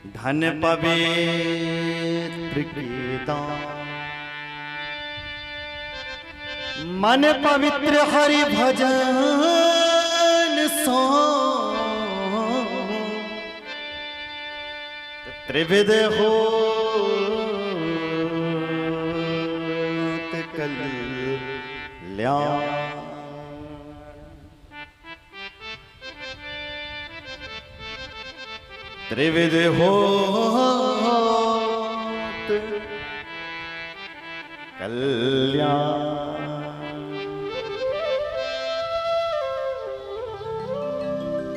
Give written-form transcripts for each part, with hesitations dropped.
धन पवित्र की दान, मन पवित्र हरि भजन सो, त्रिविध होत कल्याण। त्रिविध होत कल्याण।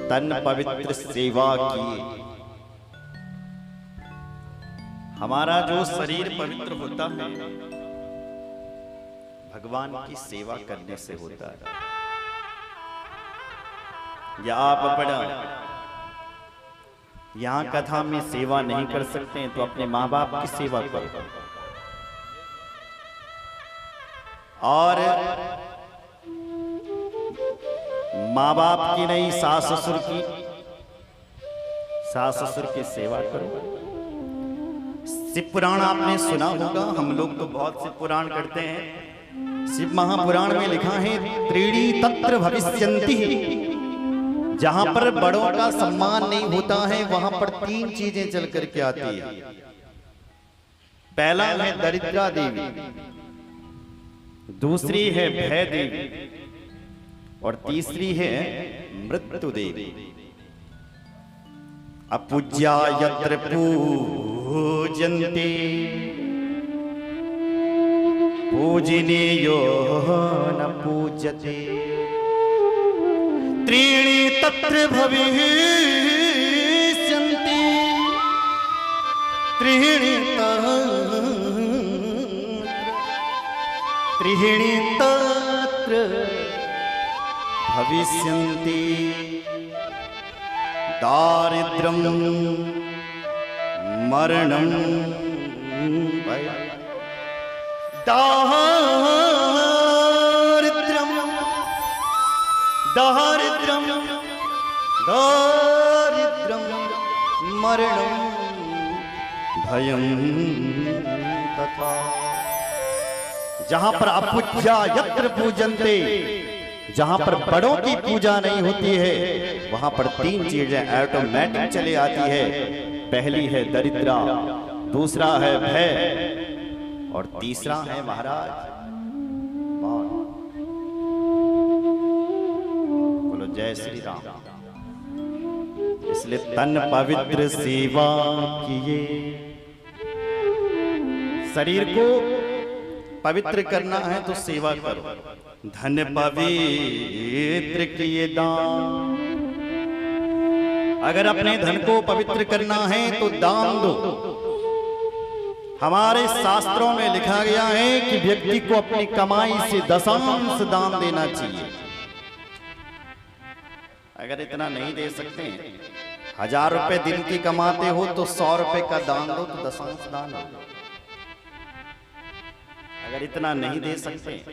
तन पवित्र सेवा की, हमारा जो शरीर पवित्र होता है भगवान की सेवा करने से होता है। या आप अपना यहाँ कथा में सेवा नहीं कर सकते हैं तो अपने माँ बाप की सेवा करो, और माँ बाप की नहीं सास ससुर की, सास ससुर की सेवा करो। शिव पुराण आपने सुना होगा, हम लोग तो बहुत शिव पुराण करते हैं। शिव महापुराण में लिखा है त्रीणि तत्र भविष्यन्ति, जहां पर बड़ों का सम्मान नहीं होता है वहां पर तीन चीजें चल करके आती है। पहला है दरिद्रा देवी, दूसरी है भय देवी, और तीसरी है मृत्यु देवी। अपूज्या यत्र पूजन्ते पूजनीयो न पूज्यते, त्रीणि तत्र भविष्यन्ति त्रीणि तत्र भविष्यन्ति, दारिद्र्यं मरणं दारिद्र्यं दारिद्र्यं दारिद्र्यं मरणं भयं तथा। जहां पर अपूज्या यत्र पूजन्ते, जहां पर बड़ों की पूजा नहीं होती है वहां पर तीन चीजें ऑटोमेटिक चले आती है। पहली है दरिद्रा, दूसरा है भय, और तीसरा है महाराज मौत। बोलो जय श्री राम। इसलिए तन पवित्र सेवा किए, शरीर को पवित्र करना है तो सेवा करो। धन पवित्र किए दान, अगर अपने धन को पवित्र करना है तो दान दो। हमारे शास्त्रों में लिखा गया है कि व्यक्ति को अपनी कमाई से दशांश दान देना चाहिए। अगर इतना नहीं दे सकते, 1000 रुपए दिन की कमाते हो तो 100 रुपए का दान दो, तो दशांश दान दो। अगर इतना नहीं दे सकते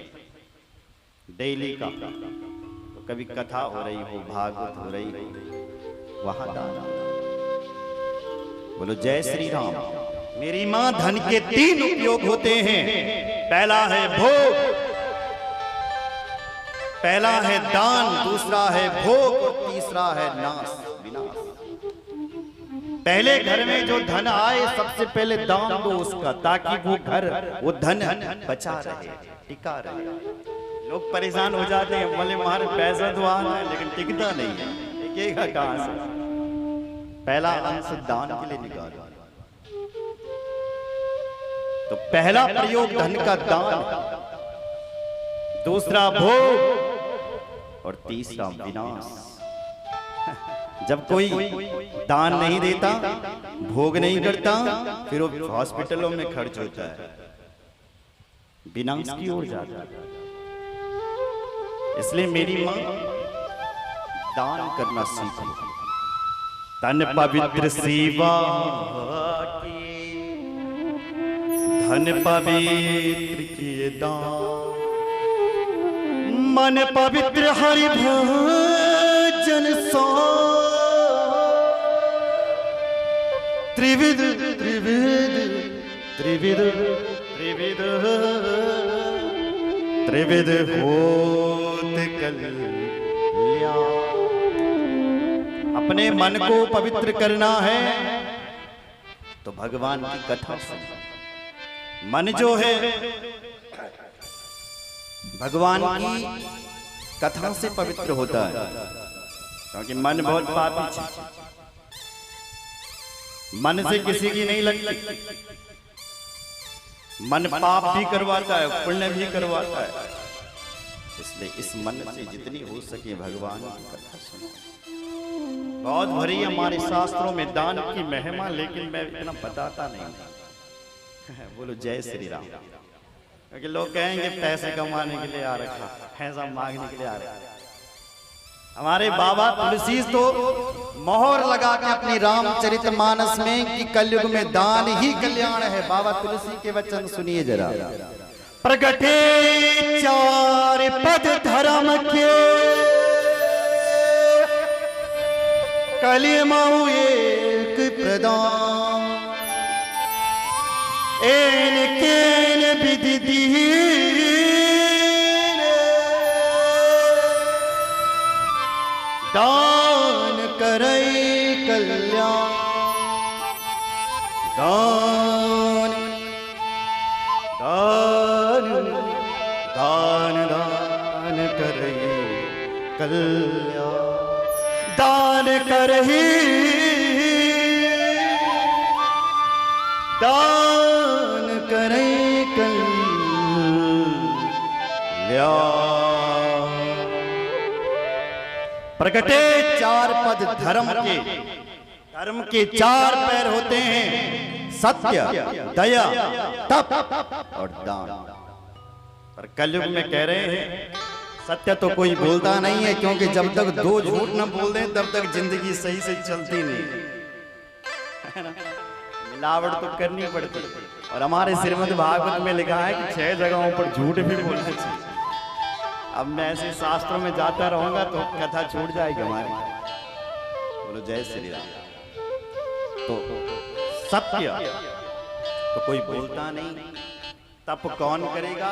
डेली का, तो कभी कथा हो रही हो, भागवत हो रही हो, वहां दान। बोलो जय श्री राम। मेरी मां, धन के 3 उपयोग होते हैं। पहला है भोग, पहला है दान, दूसरा है भोग, और तीसरा है नाश विनाश। पहले घर में जो धन आए सबसे पहले दान दो उसका, ताकि वो घर, वो धन बचा रहे, टिका रहे। लोग परेशान हो जाते हैं, बोले हमारे पैसा तो आ रहा है लेकिन टिकता नहीं है, टिकेगा कहां से? पहला अंश दान के लिए निकालो। तो पहला प्रयोग धन का दान, दूसरा भोग, और तीसरा विनाश। जब कोई दान नहीं देता, भोग नहीं करता, फिर वो हॉस्पिटलों में खर्च होता है, विनाश की ओर जाता है। इसलिए मेरी मां, दान करना सीखो। तन पवित्र सेवा की, धन पवित्र किए दान, मन पवित्र हरि भजन सो, त्रिविध त्रिविध त्रिविध त्रिविध त्रिविध होत कल्याण। अपने मन को पवित्र करना है तो भगवान की कथा सुन। मन जो है भगवान की कथा से पवित्र होता है, क्योंकि मन बहुत पापी है, मन से किसी की नहीं लगती। मन पाप भी करवाता है, पुण्य भी करवाता है, इसलिए इस मन से जितनी हो सके भगवान की कथा सुनो। बहुत भरी हमारे शास्त्रों में दान की महिमा, लेकिन मैं इतना बताता नहीं। बोलो जय श्री राम। क्योंकि लोग कहेंगे पैसे कमाने के लिए आ रखा, पैसा मांगने के लिए आ रखा। हमारे बाबा तुलसी तो मोहर लगा के अपनी रामचरितमानस में कि कलयुग में दान ही कल्याण है। बाबा तुलसी के वचन सुनिए जरा। प्रगटे चार पद धर्म के, कलिमऊ एक प्रदान, एन केन विधि दीन, दान करई कल्याण, दान दान दान दान करई कल्याण, दान करही दान करे कल्याण। प्रगटे चार पद धर्म के, धर्म के चार पैर होते हैं, सत्य, दया, तप और दान। पर कलयुग में कह रहे हैं सत्य तो कोई बोलता नहीं है, क्योंकि जब तक दो झूठ न बोल दें तब तक जिंदगी सही से चलती नहीं। मिलावट तो करनी पड़ती। और हमारे श्रीमद् भागवत में लिखा है कि 6 जगहों पर झूठ भी बोलना चाहिए। अब मैं ऐसे शास्त्रों में जाता रहूंगा तो कथा छूट जाएगी हमारी। बोलो जय श्री राम। तो सत्य तो कोई बोलता नहीं, तप कौन करेगा?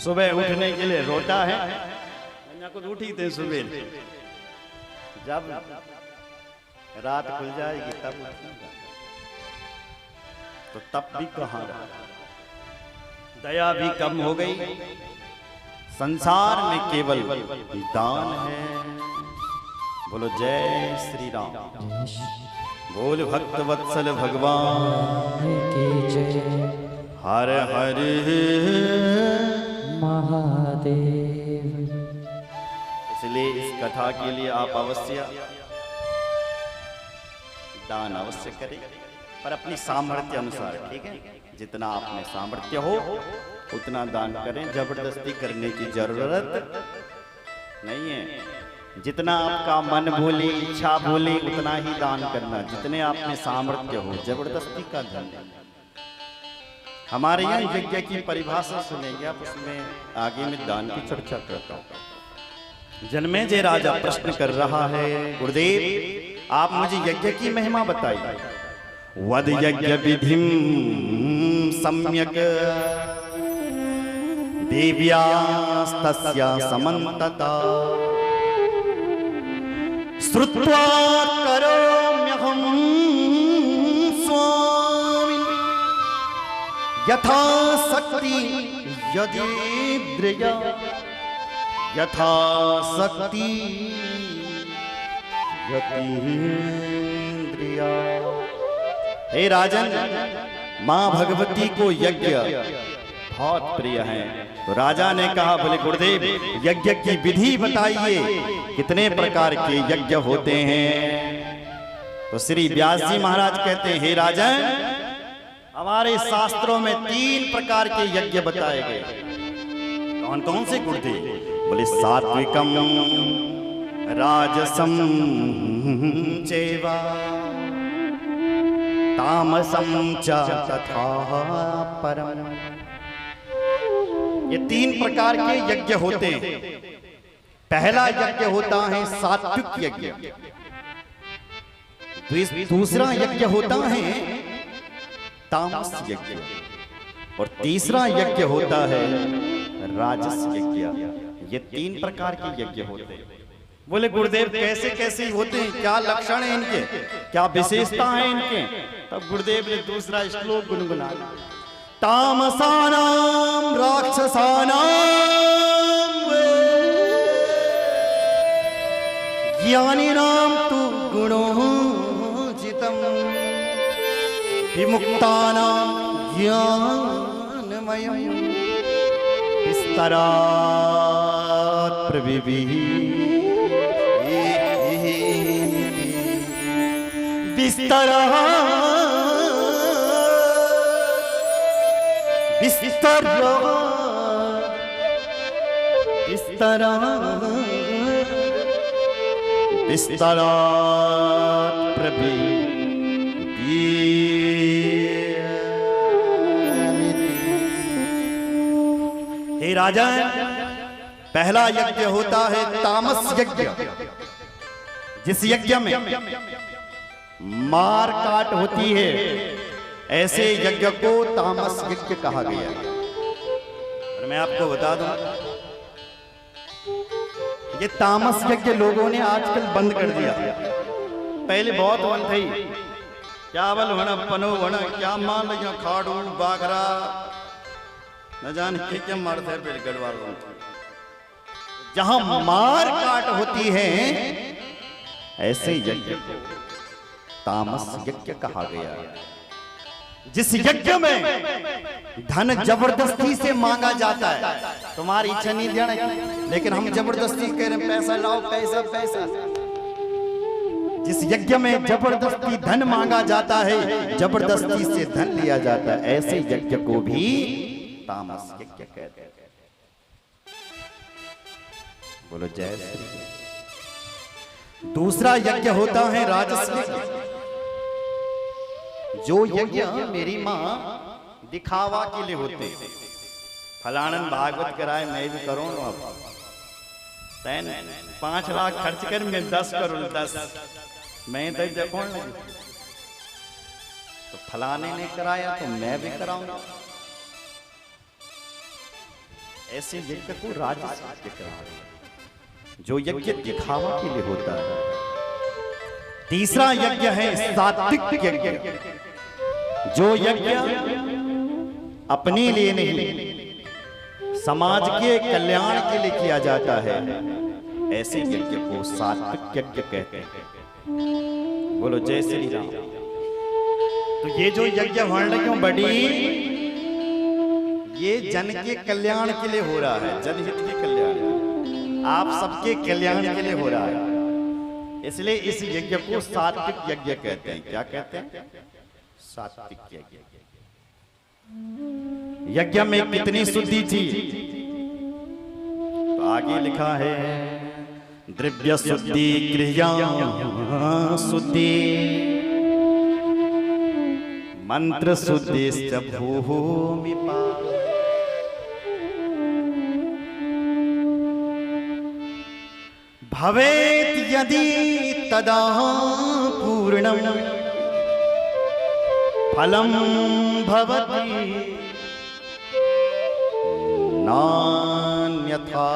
सुबह उठने के लिए रोता है, मैंने खुद उठी थे सुबह, जब रात खुल जाएगी तब उठूंगा। तो तप भी कहाँ रहा, दया भी कम हो गई। संसार में केवल दान है। बोलो जय श्री राम। बोल भक्त वत्सल भगवान की जय। हर हर महादेव। इसलिए इस कथा के लिए आप अवश्य दान अवश्य करें, पर अपनी सामर्थ्य अनुसार, ठीक है? जितना आप में सामर्थ्य हो उतना दान करें, जबरदस्ती करने की जरूरत नहीं है। जितना आपका मन बोले, इच्छा बोले, उतना ही दान करना, जितने आप में सामर्थ्य हो। जबरदस्ती का धन। हमारे यहाँ यज्ञ की परिभाषा सुनेंगे आप, उसमें आगे में दान की चर्चा करता हूँ। जन्मेजय राजा प्रश्न कर रहा है, गुरुदेव आप मुझे यज्ञ की महिमा बताइए। वद यज्ञ विधिम सम्यक देव्यास्तस्या समन्तता, श्रुत्वा करोम्यहं स्वामी यथा शक्ति यदीन्द्रिया, यथा शक्ति यतीन्द्रिया। हे राजन, मां भगवती को यज्ञ बहुत प्रिय है। तो राजा ने कहा, बोले गुरुदेव यज्ञ की विधि बताइए, कितने प्रकार के यज्ञ होते हैं? तो श्री व्यास जी महाराज कहते हैं, हे राजन हमारे शास्त्रों में 3 प्रकार के यज्ञ बताए गए। कौन कौन से गुरुदेव? बोले सात्विकम राजसम चैवा तामसम च तथा परम। ये 3 प्रकार के यज्ञ होते हैं। पहला यज्ञ होता है सात्विक यज्ञ, दूसरा यज्ञ होता है तामस यज्ञ और तीसरा यज्ञ होता है राजस यज्ञ। ये 3 प्रकार के यज्ञ होते हैं। बोले गुरुदेव कैसे कैसे होते हैं, क्या लक्षण है इनके, क्या विशेषता है इनके? तब गुरुदेव ने दूसरा श्लोक गुनगुनाया, तामसानाम राक्षसानाम ज्ञानिनाम तु गुणोजितम विमुक्तानां ज्ञानमयं विस्तरात् प्रविभिः विस्तरात् प्रविभिः। हे राजन, पहला यज्ञ होता है तामस यज्ञ, जिस यज्ञ में मार काट होती है, ऐसे यज्ञ को तामस यज्ञ कहा गया है। और मैं आपको बता दूं, ये तामस यज्ञ लोगों ने आजकल बंद कर दिया। पहले बहुत वन थी, क्या बल वना पनो वना क्या मान लिया खाड़ू बागरा न जाने क्या मारते हैं पेड़ गढ़वाल। जहां मार काट होती है ऐसे यज्ञ को तामस यज्ञ कहा गया। जिस यज्ञ में धन जबरदस्ती से मांगा जाता है, तुम्हारी इच्छा नहीं देना, लेकिन हम जबरदस्ती कह रहे हैं पैसा लाओ पैसा पैसा। जिस यज्ञ में जबरदस्ती धन मांगा जाता है, जबरदस्ती से धन लिया जाता है, ऐसे यज्ञ को भी तामस यज्ञ कहते हैं। बोलो जय श्री। दूसरा यज्ञ होता है राजस यज्ञ। जो यज्ञ मेरी माँ दिखावा के लिए होते, फलानन भागवत कराए मैं भी करूँ, अब 5 लाख खर्च कर मैं 10 करूँ 10 मैं तो देखो, तो फलाने ने कराया तो मैं भी कराऊंगा। ऐसे यज्ञ को राजस यज्ञ कहा, जो यज्ञ दिखावा के लिए होता है। तीसरा यज्ञ है सात्विक यज्ञ, जो यज्ञ अपने लिए नहीं समाज के कल्याण के लिए किया जाता है, ऐसे यज्ञ को सात्विक यज्ञ कहते हैं। बोलो जय श्री राम। तो ये जो यज्ञ वर्णियों बड़ी, ये जन के कल्याण के लिए हो रहा है, जनहित के कल्याण, आप सबके कल्याण के लिए हो रहा है। इसलिए इस यज्ञ को सात्विक यज्ञ कहते हैं। क्या कहते हैं? सात्विक यज्ञ। यज्ञ में कितनी शुद्धि थी? तो आगे लिखा है द्रव्य शुद्धि क्रिया शुद्धि मंत्र शुद्धि भूमि भवेत् यदि तदा पूर्णं फलं भवति नान्यथा।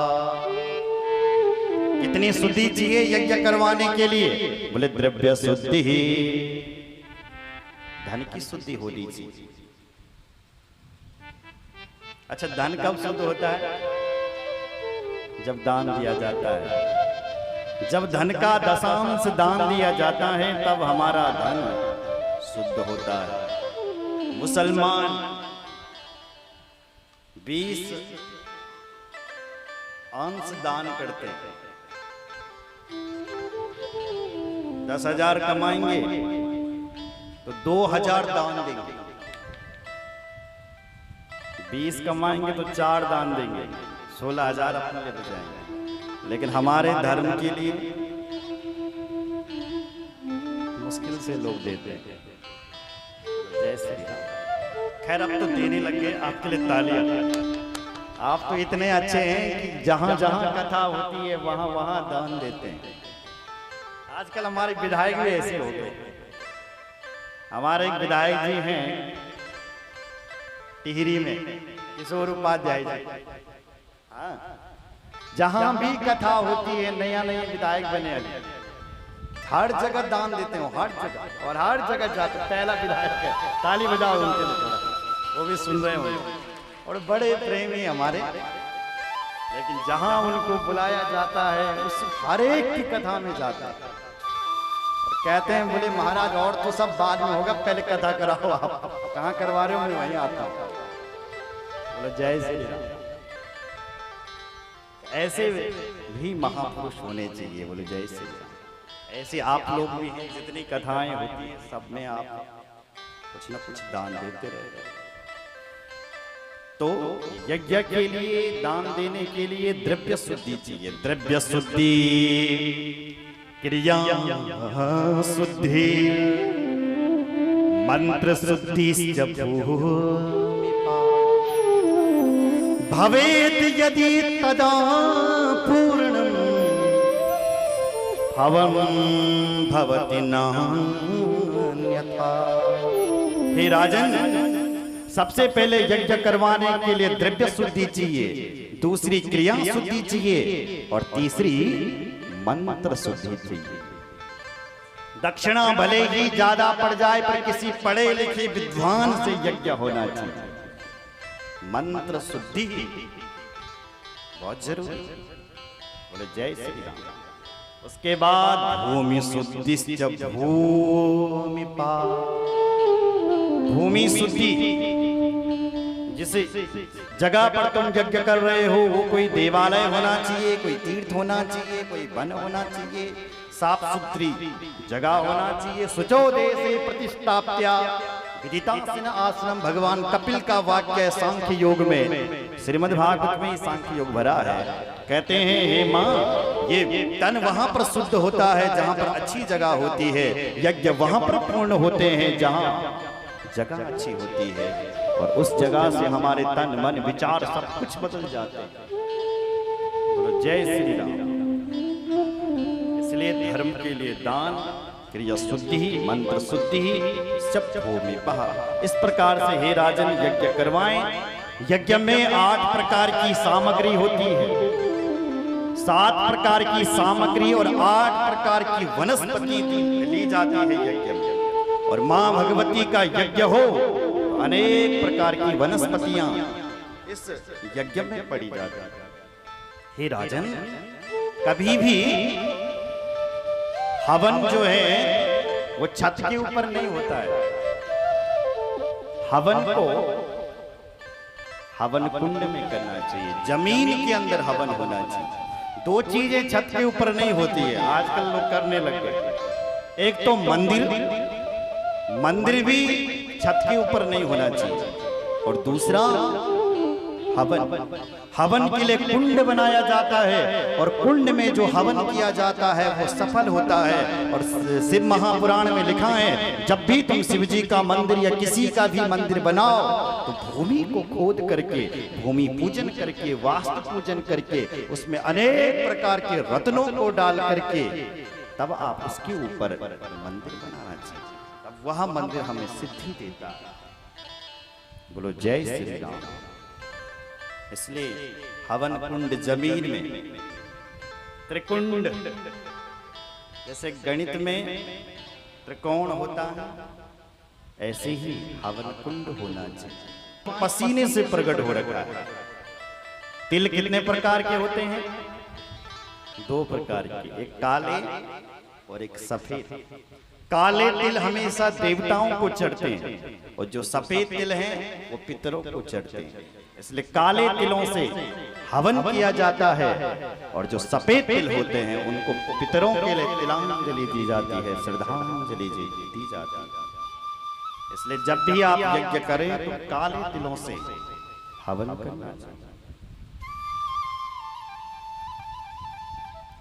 कितनी शुद्धि चाहिए यज्ञ करवाने के लिए? बोले द्रव्य शुद्धि, धन की शुद्धि होनी चाहिए। अच्छा, धन कब शुद्ध होता है? जब दान दिया जाता है। जब धन का दशांश दान दिया जाता है, तब हमारा धन शुद्ध होता है। मुसलमान 20 अंश दान करते हैं। 10,000 कमाएंगे तो 2,000 दान देंगे, 20 कमाएंगे तो 4 दान देंगे, 16,000 अपने लिए बचाएंगे। लेकिन हमारे धर्म के लिए मुश्किल से लोग देते हैं। जय श्री राम। खैर अब तो देने लगे, आपके लिए तालियां। आप तो इतने अच्छे हैं कि जहां जहां कथा होती है वहां वहां दान देते हैं। आजकल हमारे विधायक भी ऐसे हो गए। हमारे एक विधायक जी हैं टिहरी में, किशोर उपाध्याय जी। हाँ, जहां भी कथा होती है, नया नया विधायक बने अभी, हर जगह दान देते हो, हर जगह, और हर जगह जाते। पहला विधायक है, ताली बजाओ उनके लिए, वो भी सुन रहे हो, और बड़े प्रेमी हमारे। लेकिन जहां उनको बुलाया जाता है, उस हर एक की कथा में जाता है, और कहते हैं बोले महाराज और तो सब बाद में होगा, पहले कथा कराओ। आप कहाँ करवा रहे हो? मैं वहीं आता हूँ। बोले जय श्री राम। ऐसे भी महापुरुष होने चाहिए। बोले जय श्री राम। ऐसे आप लोग भी हैं, जितनी कथाएं होती हैं सब में आप कुछ न कुछ दान देते रहे। तो यज्ञ के लिए, दान देने के लिए द्रव्य शुद्धि चाहिए। द्रव्य शुद्धि, क्रिया शुद्धि, मंत्र शुद्धि भवेत यदि तदा पूर्णम् हवं भवति नान्यथा। हे राजन, सबसे पहले यज्ञ करवाने के लिए द्रव्य शुद्धि चाहिए, दूसरी क्रिया शुद्धि चाहिए, और तीसरी मंत्र शुद्धि चाहिए। दक्षिणा भले ही ज्यादा पड़ जाए, पर किसी पढ़े लिखे विद्वान से यज्ञ होना चाहिए। मंत्र शुद्धि बहुत जरूरी। बोले जय श्री राम। उसके बाद भूमि शुद्धि, भूमि शुद्धि, जिस जगह पर तुम यज्ञ कर रहे हो वो कोई देवालय होना चाहिए, कोई तीर्थ होना चाहिए, कोई वन होना चाहिए, साफ सुथरी जगह होना चाहिए। शुचो देशे प्रतिष्ठाप्या विदितासीन आश्रम। भगवान कपिल का वाक्य है सांख्य योग में, श्रीमद् भागवत में सांख्य योग भरा है। कहते हैं हे माँ, ये तन वहां पर शुद्ध होता है जहां पर अच्छी जगह होती है, यज्ञ वहां पर पूर्ण होते हैं जहां जगह अच्छी होती है, और उस जगह से हमारे तन मन विचार सब कुछ बदल जाते हैं। बोलो जय श्री राम। इसलिए धर्म के लिए दान, क्रिया शुद्धि, मंत्र शुद्धि, सब भूमि पहा। इस प्रकार से हे राजन यज्ञ करवाएं। यज्ञ में 8 प्रकार की सामग्री होती है, 7 प्रकार की सामग्री और 8 प्रकार की वनस्पति ली जाती है यज्ञ में। और मां भगवती का यज्ञ हो, अनेक प्रकार की वनस्पतियां इस यज्ञ में पड़ी जाती है। हे राजन, कभी भी हवन जो है वो छत के ऊपर नहीं होता है। हवन को हवन कुंड में करना चाहिए, जमीन के अंदर हवन होना चाहिए। 2 चीजें छत के ऊपर नहीं होती है, आजकल लोग करने लग गए। एक तो मंदिर भी छत के ऊपर नहीं होना चाहिए, और दूसरा हवन के लिए कुंड बनाया जाता है, और कुंड में जो हवन किया जाता है वो सफल होता है। और शिव महापुराण में लिखा है, जब भी तुम शिव जी का मंदिर या किसी का भी मंदिर बनाओ तो भूमि को खोद करके, भूमि पूजन करके, वास्तु पूजन करके, उसमें अनेक प्रकार के रत्नों को डाल करके तब आप उसके ऊपर मंदिर बनाना चाहिए। तब वह मंदिर हमें सिद्धि देता है। बोलो जय श्री राम। इसलिए हवन कुंड जमीन में, त्रिकुंड, जैसे गणित में त्रिकोण होता है, ऐसे ही हवन कुंड होना चाहिए। पसीने से प्रकट हो रखा है। तिल कितने प्रकार के होते हैं? 2 प्रकार के, एक काले और एक सफेद। काले तिल हमेशा देवताओं को चढ़ते हैं, और जो सफेद तिल हैं वो पितरों को चढ़ते हैं। इसलिए काले तिलों से हवन किया जाता है, और जो सफेद तिल होते हैं उनको पितरों के लिए तिलांजलि दी जाती है, श्रद्धांजलि दी जाती है। इसलिए जब भी आप यज्ञ करें तो काले तिलों से हवन करना चाहिए।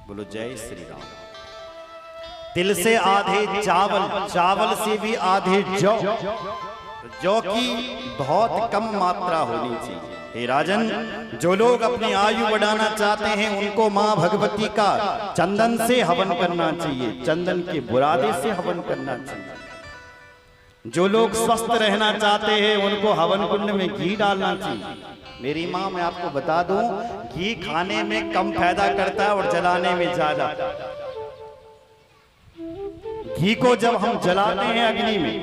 बोलो जय श्री राम। तिल से आधे चावल, चावल से भी आधे जौ की बहुत कम मात्रा होनी चाहिए। हे राजन, जो लोग अपनी आयु बढ़ाना चाहते हैं उनको मां भगवती का चंदन से हवन करना चाहिए, चंदन के बुरादे से हवन करना चाहिए। जो लोग स्वस्थ रहना चाहते हैं उनको हवन कुंड में घी डालना चाहिए। मेरी माँ, मैं आपको बता दूं, घी खाने में कम फायदा करता है और जलाने में ज्यादा। घी को जब हम जलाते हैं अग्नि में,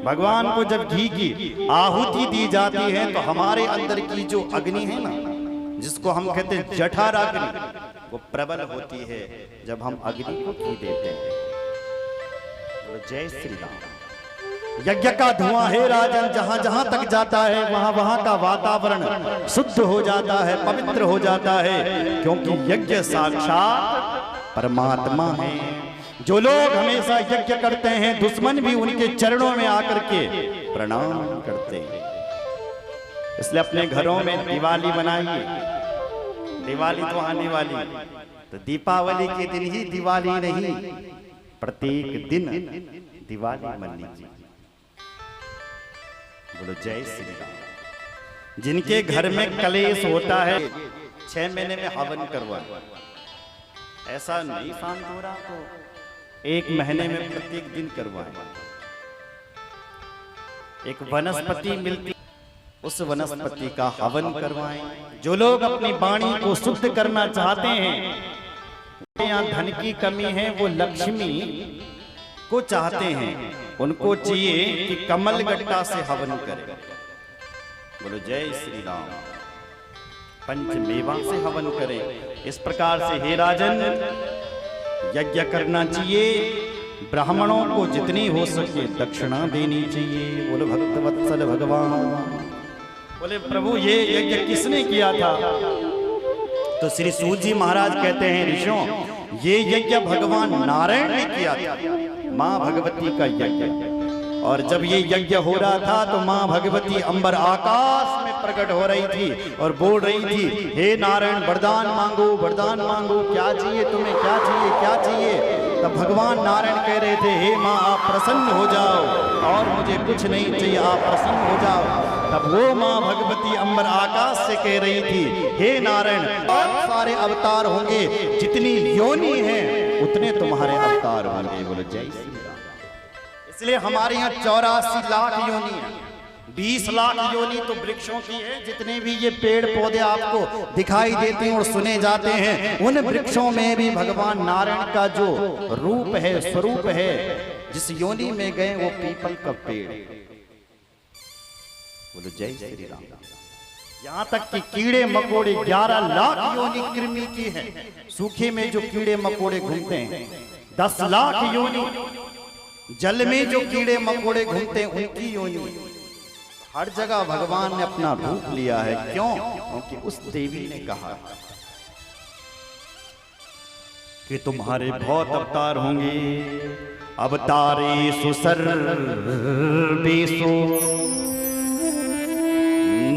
भगवान को जब घी की आहुति दी जाती है तो हमारे अंदर की जो अग्नि है ना, जिसको हम कहते हैं जठर अग्नि, वो प्रबल होती है जब हम अग्नि को घी देते हैं। जय श्री राम। यज्ञ का धुआं है राजन, जहां जहां तक जाता है वहां वहां का वातावरण शुद्ध हो जाता है, पवित्र हो जाता है, क्योंकि यज्ञ साक्षात परमात्मा है। जो लोग हमेशा यज्ञ करते हैं, दुश्मन भी उनके चरणों में आकर के प्रणाम करते हैं। इसलिए अपने घरों में दिवाली बनाइए। दिवाली तो आने वाली, तो दीपावली के दिन ही दिवाली नहीं, प्रत्येक दिन दिवाली मन लीजिए। बोलो जय श्री राम। जिनके घर में कलेश होता है 6 महीने में हवन करवा, ऐसा नहीं शांत हो रहा तो 1 महीने में प्रत्येक दिन करवाएं। एक वनस्पति मिलती, उस वनस्पति का हवन करवाएं। जो लोग अपनी वाणी को शुद्ध करना चाहते हैं, यहाँ धन की कमी है, वो लक्ष्मी को चाहते हैं, उनको चाहिए कि कमल गट्टा से हवन करें। बोलो जय श्री राम। पंचमेवा से हवन करें। इस प्रकार से हे राजन, यज्ञ करना चाहिए। ब्राह्मणों को जितनी हो सके दक्षिणा देनी चाहिए। बोलो भक्तवत्सल भगवान। बोले प्रभु ये यज्ञ किसने किया था? तो श्री सूत जी महाराज कहते हैं, ऋषियों, ये यज्ञ भगवान नारायण ने किया था, माँ भगवती का यज्ञ। और जब ये यज्ञ हो रहा था तो माँ भगवती अंबर आकाश में प्रकट हो रही थी और बोल रही थी, हे नारायण वरदान मांगो, वरदान मांगो, क्या चाहिए तुम्हें, क्या चाहिए, क्या चाहिए। तब भगवान नारायण कह रहे थे, हे माँ आप प्रसन्न हो जाओ और मुझे कुछ नहीं चाहिए, आप प्रसन्न हो जाओ। तब वो माँ भगवती अंबर आकाश से कह रही थी, हे नारायण बहुत सारे अवतार होंगे, जितनी योनि है उतने तुम्हारे अवतार होंगे। बोलो जय श्री राम। इसलिए हमारे यहाँ 84 लाख योनि है। 20 लाख योनि तो वृक्षों की है। जितने भी ये पेड़ पौधे आपको दिखाई देते हैं और सुने जाते हैं, उन वृक्षों में भी भगवान नारायण का जो रूप है, स्वरूप है, जिस योनि में गए वो पीपल का पेड़। बोलो जय श्री राम। यहाँ तक कि कीड़े मकोड़े 11 लाख योनि कृमि की है। सूखे में जो कीड़े मकोड़े घूमते हैं 10 लाख योनि, जल में जो कीड़े मकोड़े घूमते हैं उनकी योनि। हर जगह भगवान ने अपना रूप लिया है। क्यों? क्योंकि उस देवी ने कहा कि तुम्हारे बहुत अवतार होंगे। अवतारे सर्वेषु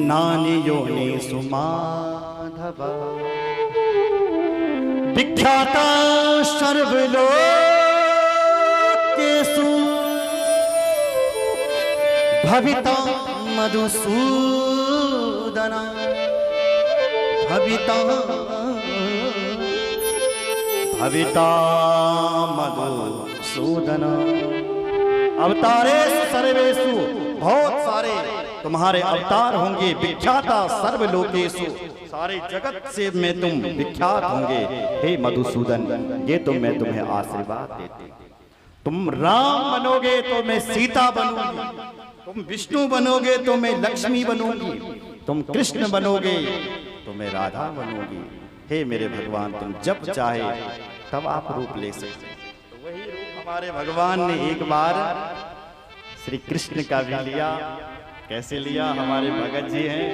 नानी योनिषु माधव, विख्याता सर्वलोकेषु भविता मधुसूदन, भविता मधुसूदन। अवतारेषु सर्वेषु, बहुत सारे तुम्हारे अवतार होंगे। विख्याता सर्वलोकेषु, सारे जगत से में तुम विख्यात होंगे। हे मधुसूदन, ये तो मैं तुम्हें आशीर्वाद देती। तुम राम बनोगे तो मैं सीता बनूंगी, तुम विष्णु बनोगे तो मैं लक्ष्मी बनूंगी, तुम कृष्ण बनोगे तो मैं राधा बनूंगी। हे मेरे भगवान, तुम जब चाहे तब आप रूप ले सकते। तो वही रूप हमारे भगवान ने एक बार श्री कृष्ण का भी लिया। कैसे लिया? हमारे भगत जी हैं,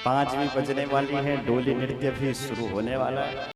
5वीं बजने वाली है, डोली नृत्य भी शुरू होने वाला है।